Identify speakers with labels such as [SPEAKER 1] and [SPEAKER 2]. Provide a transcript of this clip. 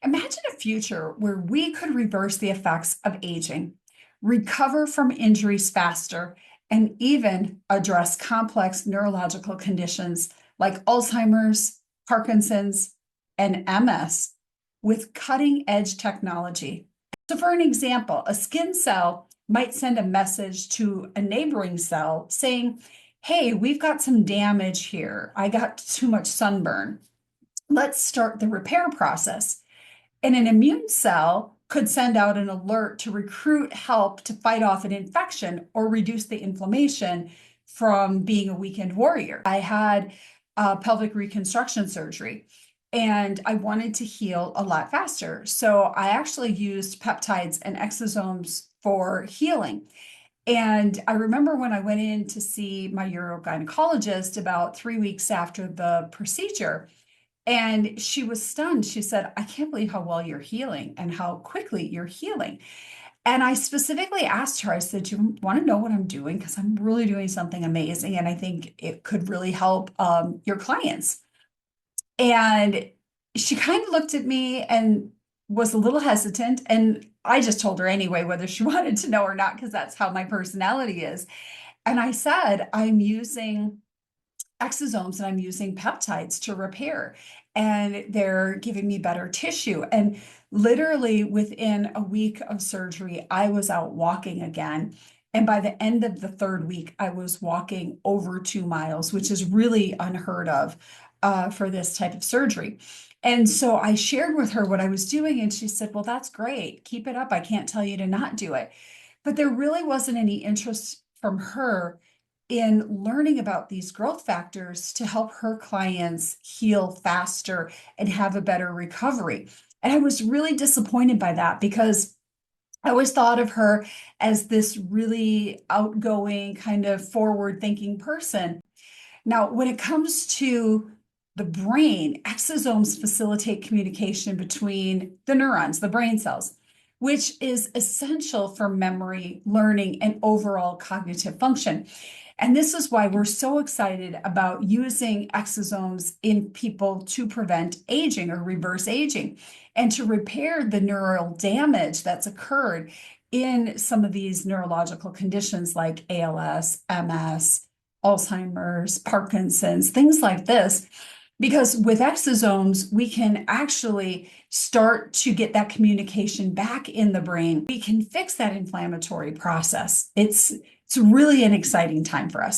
[SPEAKER 1] Imagine a future where we could reverse the effects of aging, recover from injuries faster, and even address complex neurological conditions like Alzheimer's, Parkinson's, and MS with cutting edge technology. So, for an example, a skin cell might send a message to a neighboring cell saying, "Hey, we've got some damage here. I got too much sunburn. Let's start the repair process." And an immune cell could send out an alert to recruit help to fight off an infection or reduce the inflammation from being a weakened warrior. I had pelvic reconstruction surgery and I wanted to heal a lot faster. So I actually used peptides and exosomes for healing. And I remember when I went in to see my urogynecologist about 3 weeks after the procedure, and she was stunned. She said, "I can't believe how well you're healing and how quickly you're healing." And I specifically asked her, I said, "Do you want to know what I'm doing? Because I'm really doing something amazing. And I think it could really help your clients." And she kind of looked at me and was a little hesitant. And I just told her anyway, whether she wanted to know or not, because that's how my personality is. And I said, "I'm using exosomes and I'm using peptides to repair, and they're giving me better tissue." And literally within a week of surgery, I was out walking again. And by the end of the third week, I was walking over 2 miles, which is really unheard of for this type of surgery. And so I shared with her what I was doing, and she said, "Well, that's great. Keep it up. I can't tell you to not do it." But there really wasn't any interest from her in learning about these growth factors to help her clients heal faster and have a better recovery. And I was really disappointed by that because I always thought of her as this really outgoing, kind of forward thinking person. Now, when it comes to the brain, exosomes facilitate communication between the neurons, the brain cells, which is essential for memory, learning, and overall cognitive function. And this is why we're so excited about using exosomes in people to prevent aging or reverse aging and to repair the neural damage that's occurred in some of these neurological conditions like ALS, MS, Alzheimer's, Parkinson's, things like this. Because with exosomes, we can actually start to get that communication back in the brain. We can fix that inflammatory process. It's really an exciting time for us.